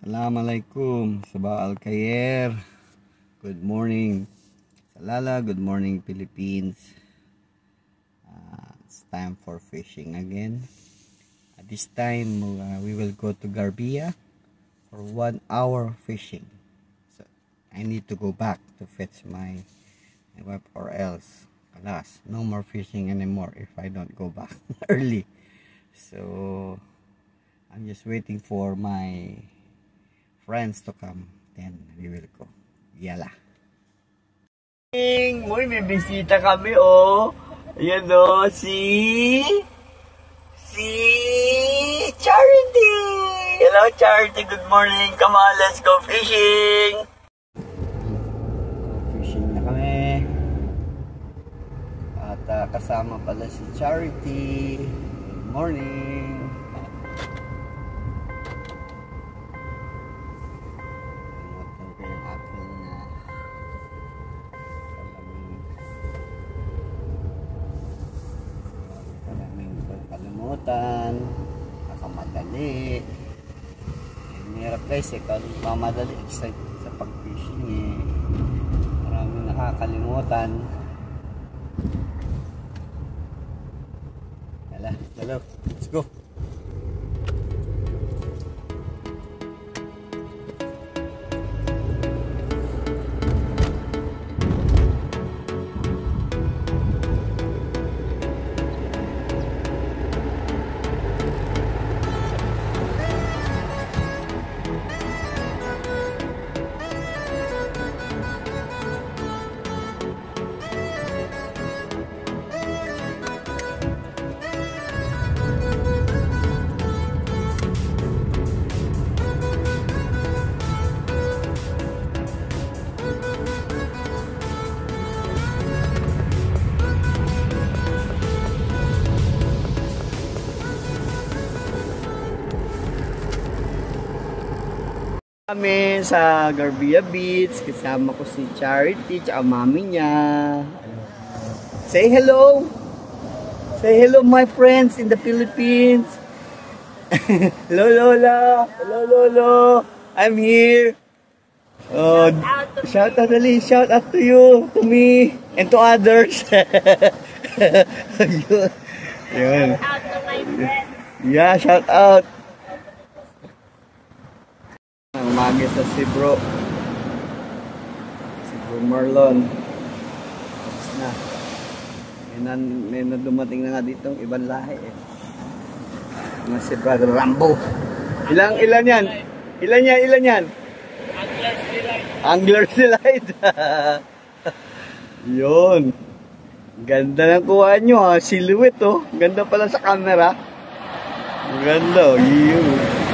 Assalamualaikum, Sabah Al-Khair. Good morning, Salala. Good morning, Philippines. It's time for fishing again. At this time, we will go to Garbia for 1 hour fishing. So I need to go back to fetch my wife, or else, alas, no more fishing anymore if I don't go back early. So I'm just waiting for my friends to come, then we will go. Yala. Uy, may bisita kami, oh. Ayan, oh, si Charity. Hello, Charity. Good morning. Come on, let's go fishing. Fishing na kami. At kasama pala si Charity. Good morning. Nakamadali. Hirap guys kalau mamadali sa pag-fishing maraming nakakalimutan. Hello, let's go. Kami sa Garbia Beach, kasama ko si Charity at mami niya. Say hello! Say hello my friends in the Philippines! Hello Lola! Hello Lolo! I'm here! Oh, shout out Ali! Shout out to you! To me! And to others! Yun. Shout out to my friends! Yeah, shout out! Umagi sa si bro Marlon. Tapos na may na dumating na nga dito ibang lahi mga si brother Rambo. Ilan yan? Anglers Delight. Yun, ganda ng kuha nyo ha. Silhouette oh, ganda pala sa camera. Ganda oh. Yun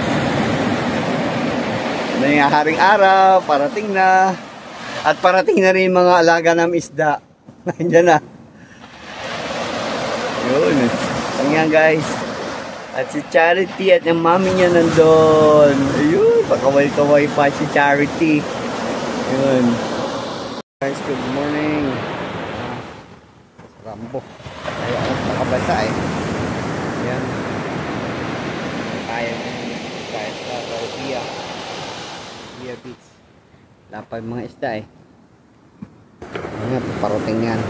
na yung haring araw, parating na. At parating na rin mga alaga ng isda. Nandiyan na. Yun. Tingnan guys. At si Charity at yung mami niya nandun. Ayun, pakaway-kaway pa si Charity. Yun. Guys, good morning. Rambo. Ayaw ako nakabasa Yan. Kaya sa Garbia Beach. Lapay mga isda Ayan, parating yan.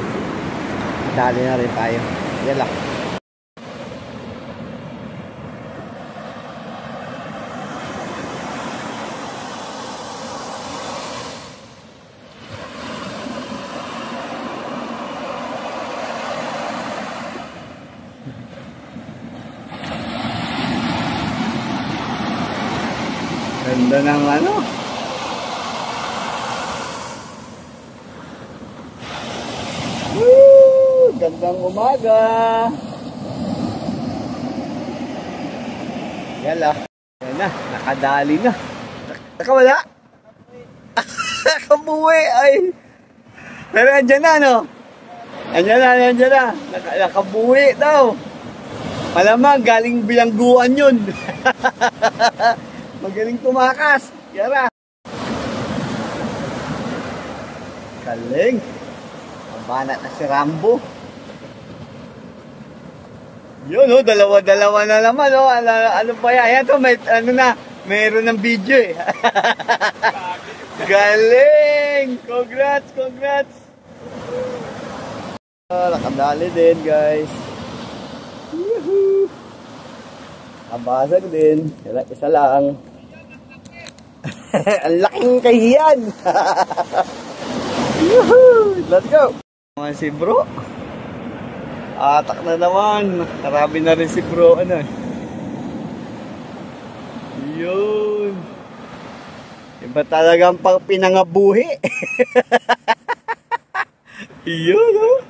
Dali na rin tayo. Yala. Ganda ng ano. Gandang umaga. Yala. Yan na, nakadali na. Nakawala? Nakabuwi ay. Pero andyan na no. Andyan na. Nakabuwi daw. Malamang galing bilangguan yun. Magaling tumakas. Yara. Galing. Banat na si Rambo. Yun, dalawa-dalawa na naman, Ano pa yan? Ayan to, may, Meron ng video eh. Galing! Congrats, congrats! Nakadali din guys. Yuhuu! Abasag din. Isa lang. Ang laking kahiyan! Yuhuu! Let's go! Naman si bro. Atak na naman. Marami na rin si bro. Ano? Yun. Iba talagang pang pinangabuhi. Yun, oh.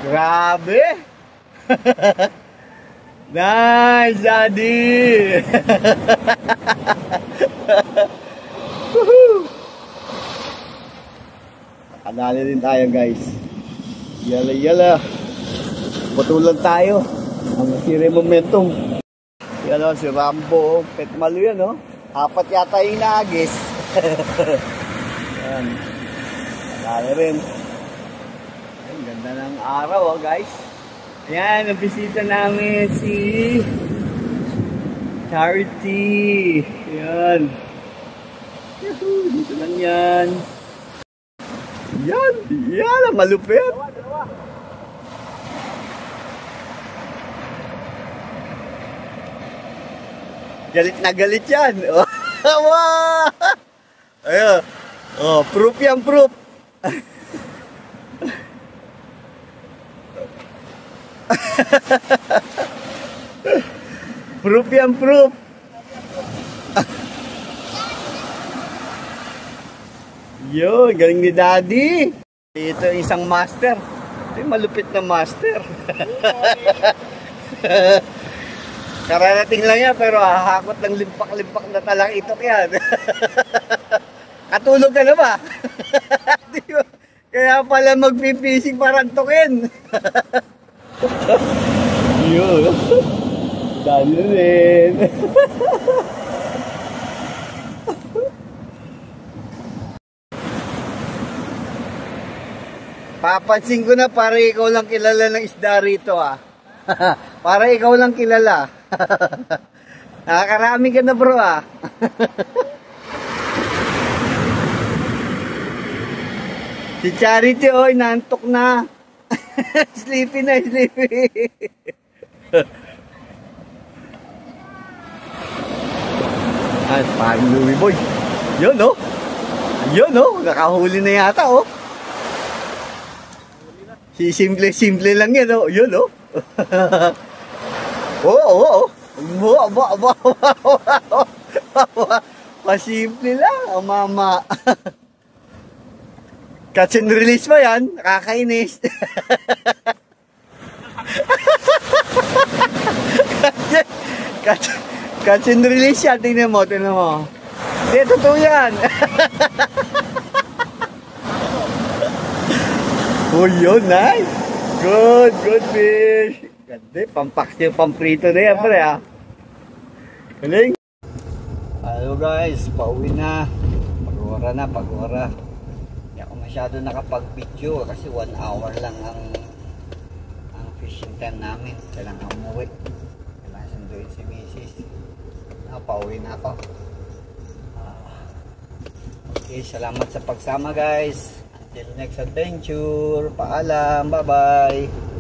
Grabe. Nice, Daddy. Nakadali din tayo, guys. Yala, yala. Patulan tayo. Ang siri momentum. Yan o, si Rambo. Petmalo yan, o. Apat yata yung naagis. Yan. Nakadali rin. Ang ganda ng araw, o, guys. Ayan, nabisita namin si Charity. Ayan. Yuhuu, dito lang yan. Yan, yan, malupit. Galit na galit yan. Ayun. Oh, proof yan, proof. Proof yan, proof. Yun, galing ni Daddy. Ito isang master. Ito yung malupit na master. Kararating lang yan, pero hahakot ng limpak-limpak na talang itok yan. Katulog ka na ba? Kaya pala magpipising para antokin. Yun. Dali rin. Papansin ko na para ikaw lang kilala ng isda rito ah. Para ikaw lang kilala. Nakakarami ka na bro ah. Si Charity oy, nantok na. Sleepy na, sleepy. Ay, parang Louie boy. Yun oh. Yun oh, nakahuli na yata oh. Si simple lang yan oh. Yun oh. Oo, pasimple lang, oh, mama. Catch and release mo yan, nakakainis. Catch and release yan, tingnan mo, tingnan mo. Hindi, totoo yan. Oh, yun, nice. Good, good fish. Ganda, pampaksyo, pamprito na yan, pre, ha. Galing. Hello, guys. Pauwi na. Pag-ora na, pag-ora. Hindi ako masyado nakapag-video kasi 1 hour lang ang fishing time namin. Kailangan umuwi. Kailangan sunduin si Mrs. Pauwi na ako. Okay, salamat sa pagsama, guys. Till next adventure. Paalam. Bye-bye.